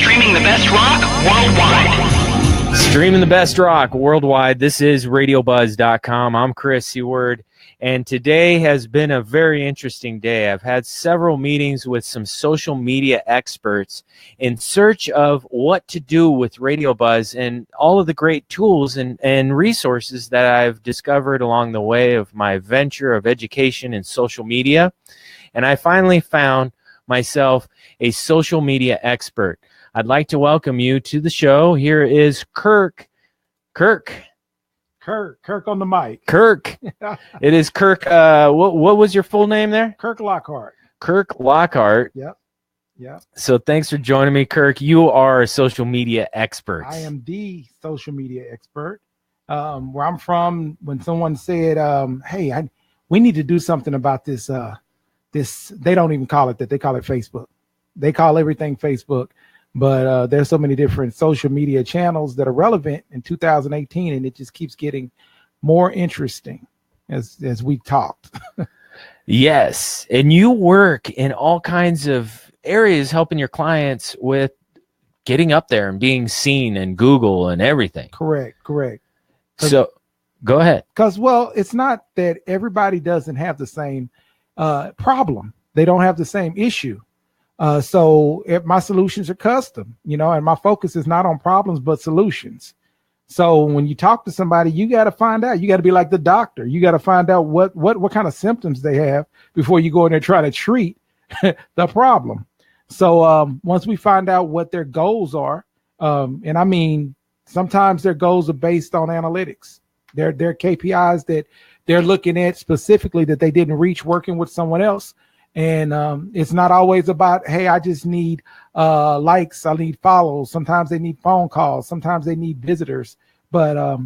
Streaming the best rock worldwide. Streaming the best rock worldwide. This is RadioBuzz.com. I'm Chris Seward, and today has been a very interesting day. I've had several meetings with some social media experts in search of what to do with Radio Buzz and all of the great tools and resources that I've discovered along the way of my venture of education and social media. And I finally found myself a social media expert. I'd like to welcome you to the show. Here is Kirk. Kirk on the mic. Kirk. It is Kirk. What was your full name there? Kirk Lockhart. Kirk Lockhart. Yep. So thanks for joining me, Kirk. You are a social media expert. I am the social media expert. Where I'm from, when someone said, hey, we need to do something about this, they don't even call it that. They call it Facebook. They call everything Facebook. But there's so many different social media channels that are relevant in 2018, and it just keeps getting more interesting as we talked. Yes, and you work in all kinds of areas helping your clients with getting up there and being seen in Google and everything. Correct. So go ahead. Because, well, it's not that everybody doesn't have the same problem. They don't have the same issue. So if my solutions are custom, and my focus is not on problems, but solutions. So when you talk to somebody, you got to find out, you got to be like the doctor. You got to find out what kind of symptoms they have before you go in there and try to treat the problem. So once we find out what their goals are, and I mean, sometimes their goals are based on analytics. They're KPIs that they're looking at specifically that they didn't reach working with someone else. And it's not always about, hey, I just need likes, I need follows. Sometimes they need phone calls. Sometimes they need visitors. But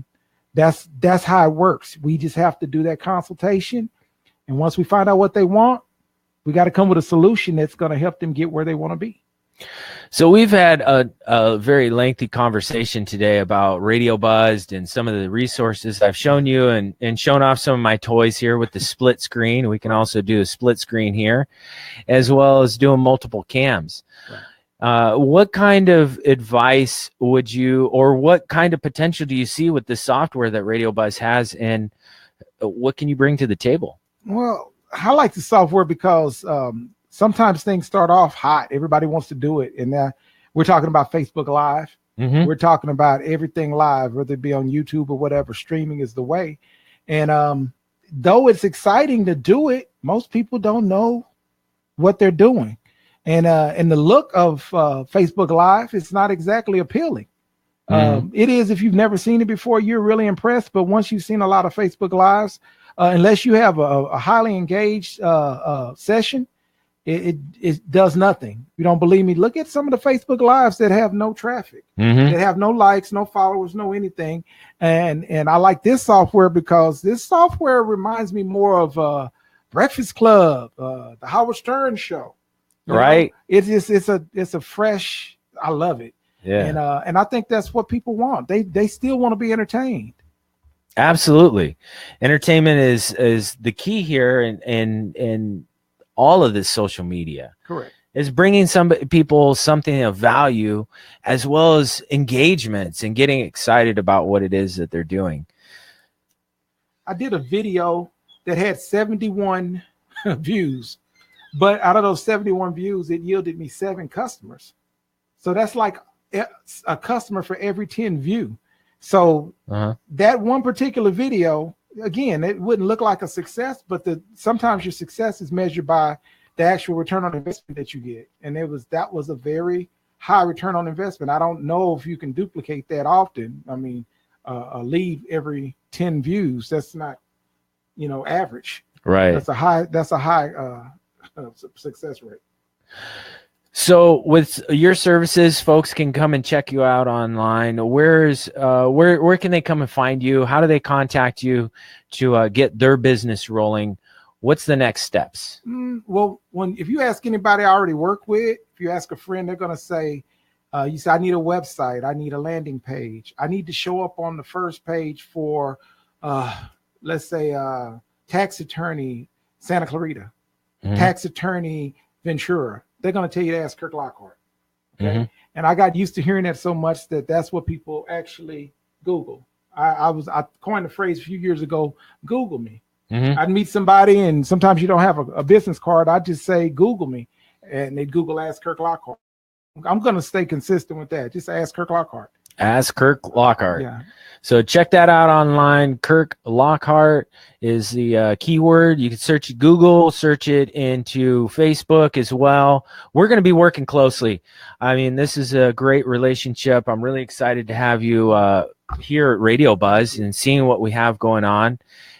that's how it works. We just have to do that consultation. And once we find out what they want, we got to come with a solution that's going to help them get where they want to be. So we've had a very lengthy conversation today about Radio Buzzed and some of the resources I've shown you and shown off some of my toys here with the split screen. We can also do a split screen here, as well as doing multiple cams. Right. What kind of advice would you, or what kind of potential do you see with the software that Radio Buzz has, and what can you bring to the table? Well, I like the software because sometimes things start off hot. Everybody wants to do it. And we're talking about Facebook Live. Mm-hmm. We're talking about everything live, whether it be on YouTube or whatever. Streaming is the way. And though it's exciting to do it, most people don't know what they're doing. And the look of Facebook Live is not exactly appealing. Mm-hmm. It is, if you've never seen it before, you're really impressed. But once you've seen a lot of Facebook Lives, unless you have a highly engaged session, it does nothing. If you don't believe me, look at some of the Facebook Lives that have no traffic, that have no likes, no followers, no anything. And I like this software because this software reminds me more of Breakfast Club, the Howard Stern show. Right. It's a fresh. I love it. Yeah. And I think that's what people want. They still want to be entertained. Absolutely. Entertainment is the key here, and all of this social media. Correct. Is bringing people something of value, as well as engagements and getting excited about what it is that they're doing. I did a video that had 71 views, but out of those 71 views, it yielded me 7 customers. So that's like a customer for every 10 view. So that one particular video, again, it wouldn't look like a success, but sometimes your success is measured by the actual return on investment that you get. And that was a very high return on investment. I don't know if you can duplicate that often. I mean, a lead every 10 views, that's not, average. Right. That's a high success rate. So with your services, folks can come and check you out online. Where can they come and find you? How do they contact you to get their business rolling? What's the next steps? Well, if you ask anybody I already work with, if you ask a friend, they're going to say, you say, I need a website. I need a landing page. I need to show up on the first page for, let's say, tax attorney Santa Clarita, tax attorney Ventura. They're going to tell you to ask Kirk Lockhart. Okay? And I got used to hearing that so much that that's what people actually Google. I coined the phrase a few years ago, Google me. Mm-hmm. I'd meet somebody, and sometimes you don't have a business card. I'd just say, Google me. And they'd Google Ask Kirk Lockhart. I'm going to stay consistent with that. Just ask Kirk Lockhart. Ask Kirk Lockhart. Yeah. So check that out online. Kirk Lockhart is the keyword. You can search it Google, search it into Facebook as well. We're going to be working closely. I mean, this is a great relationship. I'm really excited to have you here at Radio Buzz and seeing what we have going on.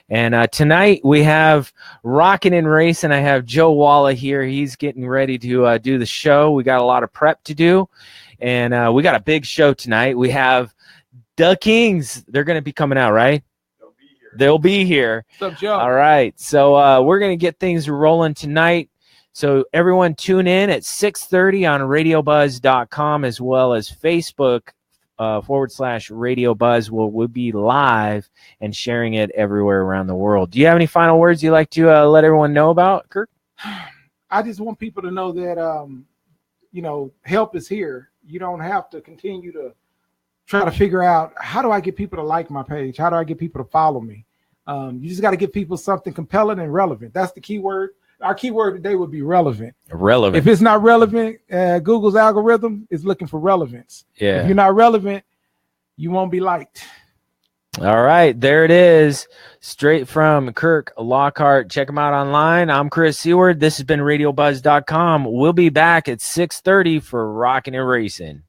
And tonight we have Rockin' and Racing. I have Joe Walla here. He's getting ready to do the show. We got a lot of prep to do. And we got a big show tonight. We have the Kings. They're going to be coming out, right? They'll be here. What's up, Joe? All right. So we're going to get things rolling tonight. So everyone tune in at 6:30 on radiobuzz.com as well as Facebook /Radio Buzz. We'll be live and sharing it everywhere around the world. Do you have any final words you'd like to let everyone know about, Kirk? I just want people to know that, help is here. You don't have to continue to try to figure out, how do I get people to like my page? How do I get people to follow me? You just got to give people something compelling and relevant. That's the key word. Our keyword today would be relevant. Relevant. If it's not relevant, Google's algorithm is looking for relevance. Yeah. If you're not relevant, you won't be liked. All right, there it is, straight from Kirk Lockhart. Check him out online. I'm Chris Seward. This has been RadioBuzz.com. We'll be back at 6:30 for Rockin' and Racing.